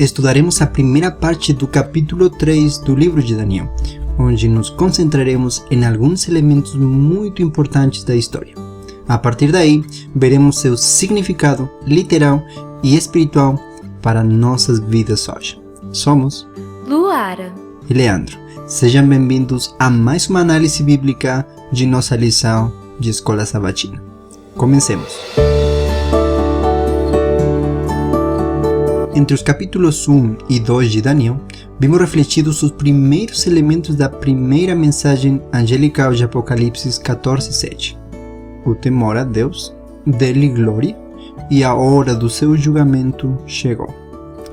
estudaremos a primeira parte do capítulo 3 do livro de Daniel, onde nos concentraremos em alguns elementos muito importantes da história. A partir daí, veremos seu significado literal e espiritual para nossas vidas hoje. Somos Luara e Leandro. Sejam bem-vindos a mais uma análise bíblica de nossa lição de Escola Sabatina. Comecemos. Entre os capítulos 1 e 2 de Daniel, vimos refletidos os primeiros elementos da primeira mensagem angelical de Apocalipse 14:7. O temor a Deus, dele glória, e a hora do seu julgamento chegou.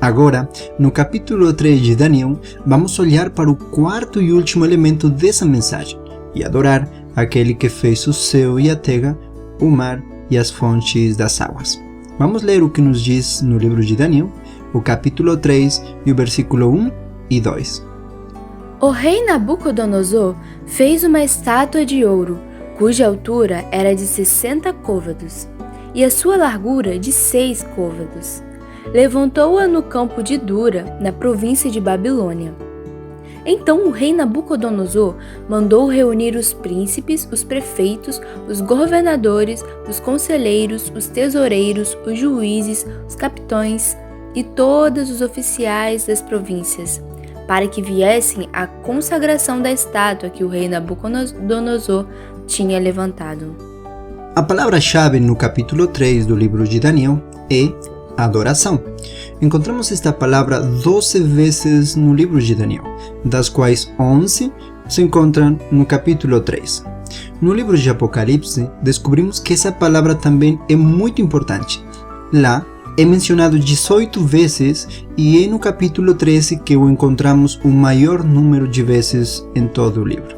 Agora, no capítulo 3 de Daniel, vamos olhar para o quarto e último elemento dessa mensagem e adorar aquele que fez o céu e a terra, o mar e as fontes das águas. Vamos ler o que nos diz no livro de Daniel, o capítulo 3 e o versículo 1 e 2. O rei Nabucodonosor fez uma estátua de ouro, cuja altura era de 60 côvados, e a sua largura de 6 côvados. Levantou-a no campo de Dura, na província de Babilônia. Então o rei Nabucodonosor mandou reunir os príncipes, os prefeitos, os governadores, os conselheiros, os tesoureiros, os juízes, os capitães e todos os oficiais das províncias, para que viessem à consagração da estátua que o rei Nabucodonosor tinha levantado. A palavra-chave no capítulo 3 do livro de Daniel é adoração. Encontramos esta palavra 12 vezes no livro de Daniel, das quais 11 se encontram no capítulo 3. No livro de Apocalipse, descobrimos que essa palavra também é muito importante. Lá é mencionado 18 vezes e é no capítulo 13 que o encontramos o maior número de vezes em todo o livro.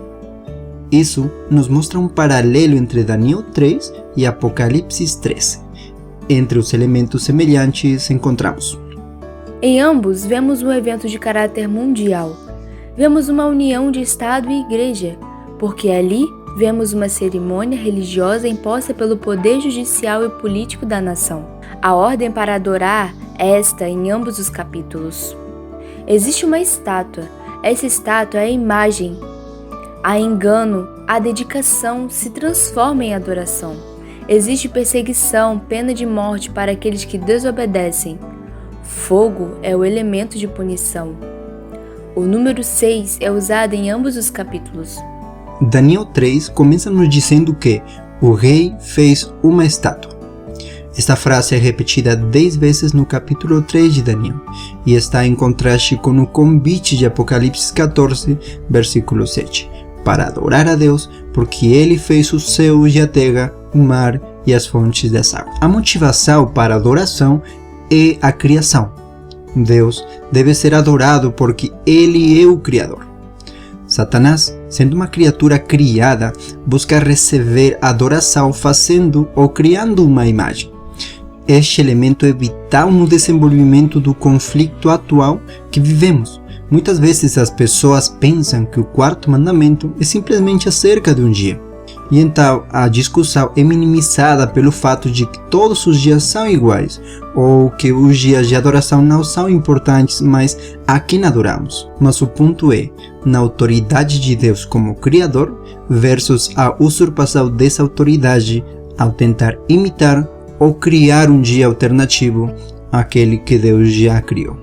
Isso nos mostra um paralelo entre Daniel 3 e Apocalipse 13. Entre os elementos semelhantes encontramos: em ambos, vemos um evento de caráter mundial. Vemos uma união de Estado e Igreja, porque ali vemos uma cerimônia religiosa imposta pelo poder judicial e político da nação. A ordem para adorar é esta em ambos os capítulos. Existe uma estátua. Essa estátua é a imagem. A engano, a dedicação se transforma em adoração. Existe perseguição, pena de morte para aqueles que desobedecem. Fogo é o elemento de punição. O número 6 é usado em ambos os capítulos. Daniel 3 começa nos dizendo que o rei fez uma estátua. Esta frase é repetida 10 vezes no capítulo 3 de Daniel e está em contraste com o convite de Apocalipse 14, versículo 7, para adorar a Deus, porque Ele fez os céus e a terra, o mar e as fontes das águas. A motivação para a adoração é a criação. Deus deve ser adorado porque Ele é o Criador. Satanás, sendo uma criatura criada, busca receber adoração fazendo ou criando uma imagem. Este elemento é vital no desenvolvimento do conflito atual que vivemos. Muitas vezes as pessoas pensam que o quarto mandamento é simplesmente acerca de um dia. E então a discussão é minimizada pelo fato de que todos os dias são iguais, ou que os dias de adoração não são importantes, mas a quem adoramos. Mas o ponto é, na autoridade de Deus como Criador, versus a usurpação dessa autoridade ao tentar imitar ou criar um dia alternativo àquele que Deus já criou.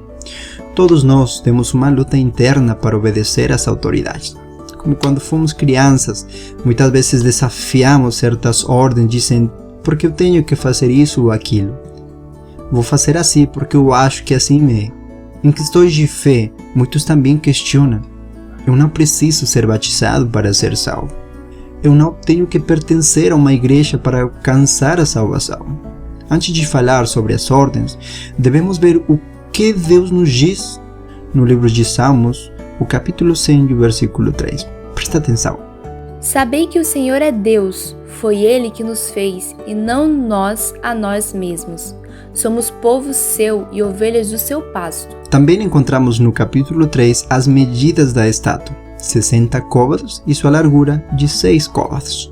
Todos nós temos uma luta interna para obedecer às autoridades. Como quando fomos crianças, muitas vezes desafiamos certas ordens, dizendo, porque eu tenho que fazer isso ou aquilo. Vou fazer assim porque eu acho que assim é. Em questões de fé, muitos também questionam. Eu não preciso ser batizado para ser salvo. Eu não tenho que pertencer a uma igreja para alcançar a salvação. Antes de falar sobre as ordens, devemos ver o que Deus nos diz no livro de Salmos, o capítulo 100, o versículo 3. Presta atenção. Sabei que o Senhor é Deus, foi Ele que nos fez, e não nós a nós mesmos. Somos povo seu e ovelhas do seu pasto. Também encontramos no capítulo 3 as medidas da estátua, 60 côvados e sua largura de 6 côvados.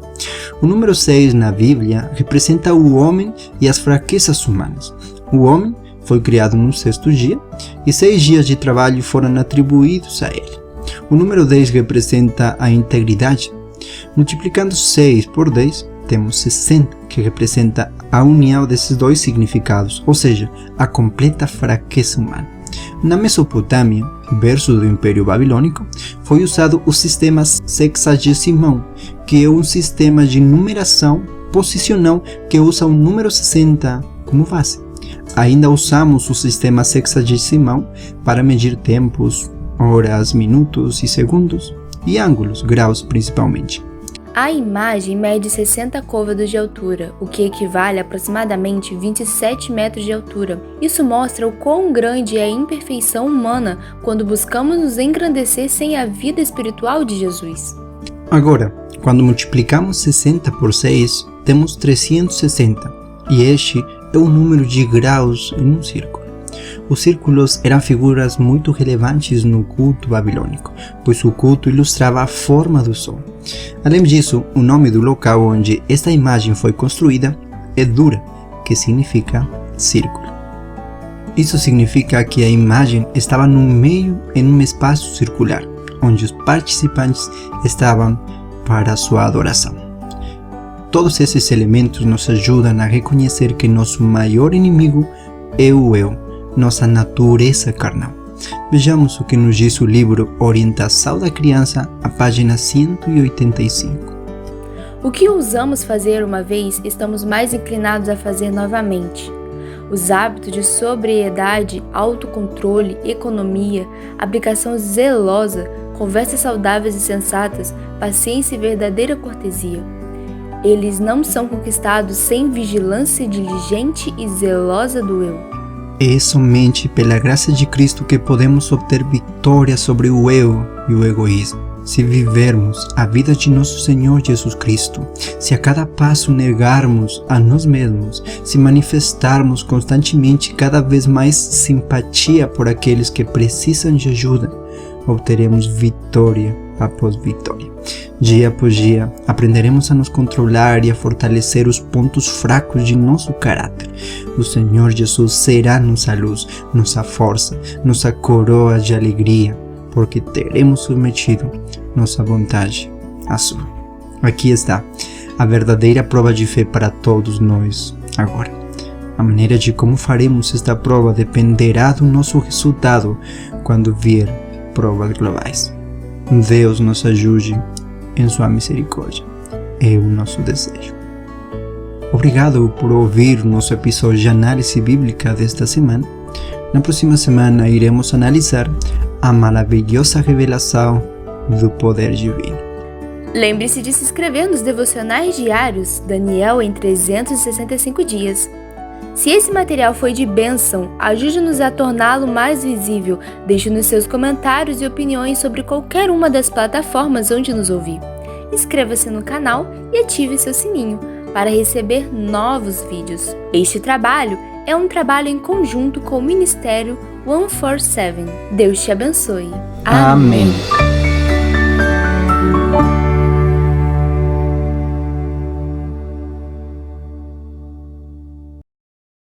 O número 6 na Bíblia representa o homem e as fraquezas humanas. O homem foi criado no sexto dia e 6 dias de trabalho foram atribuídos a ele. O número 10 representa a integridade. Multiplicando 6 por 10, temos 60, que representa a união desses dois significados, ou seja, a completa fraqueza humana. Na Mesopotâmia, berço do Império Babilônico, foi usado o sistema sexagesimão, que é um sistema de numeração posicional que usa o número 60 como base. Ainda usamos o sistema sexagesimão para medir tempos, horas, minutos e segundos, e ângulos, graus principalmente. A imagem mede 60 côvados de altura, o que equivale a aproximadamente 27 metros de altura. Isso mostra o quão grande é a imperfeição humana quando buscamos nos engrandecer sem a vida espiritual de Jesus. Agora, quando multiplicamos 60 por 6, temos 360, e este é o número de graus em um círculo. Os círculos eram figuras muito relevantes no culto babilônico, pois o culto ilustrava a forma do sol. Além disso, o nome do local onde esta imagem foi construída é Dura, que significa círculo. Isso significa que a imagem estava no meio em um espaço circular, onde os participantes estavam para a sua adoração. Todos esses elementos nos ajudam a reconhecer que nosso maior inimigo é o eu, nossa natureza carnal. Vejamos o que nos diz o livro Orientação da Criança, a página 185. O que ousamos fazer uma vez, estamos mais inclinados a fazer novamente. Os hábitos de sobriedade, autocontrole, economia, aplicação zelosa, conversas saudáveis e sensatas, paciência e verdadeira cortesia. Eles não são conquistados sem vigilância diligente e zelosa do eu. É somente pela graça de Cristo que podemos obter vitória sobre o eu e o egoísmo. Se vivermos a vida de nosso Senhor Jesus Cristo, se a cada passo negarmos a nós mesmos, se manifestarmos constantemente cada vez mais simpatia por aqueles que precisam de ajuda, obteremos vitória após vitória. Dia após dia, aprenderemos a nos controlar e a fortalecer os pontos fracos de nosso caráter. O Senhor Jesus será nossa luz, nossa força, nossa coroa de alegria, porque teremos submetido nossa vontade à sua. Aqui está a verdadeira prova de fé para todos nós agora. A maneira de como faremos esta prova dependerá do nosso resultado quando vier provas globais. Deus nos ajude em sua misericórdia. É o nosso desejo. Obrigado por ouvir o nosso episódio de análise bíblica desta semana. Na próxima semana iremos analisar a maravilhosa revelação do poder divino. Lembre-se de se inscrever nos devocionais diários Daniel em 365 dias. Se esse material foi de bênção, ajude-nos a torná-lo mais visível. Deixe-nos seus comentários e opiniões sobre qualquer uma das plataformas onde nos ouvir. Inscreva-se no canal e ative seu sininho para receber novos vídeos. Este trabalho é um trabalho em conjunto com o Ministério 147. Deus te abençoe. Amém.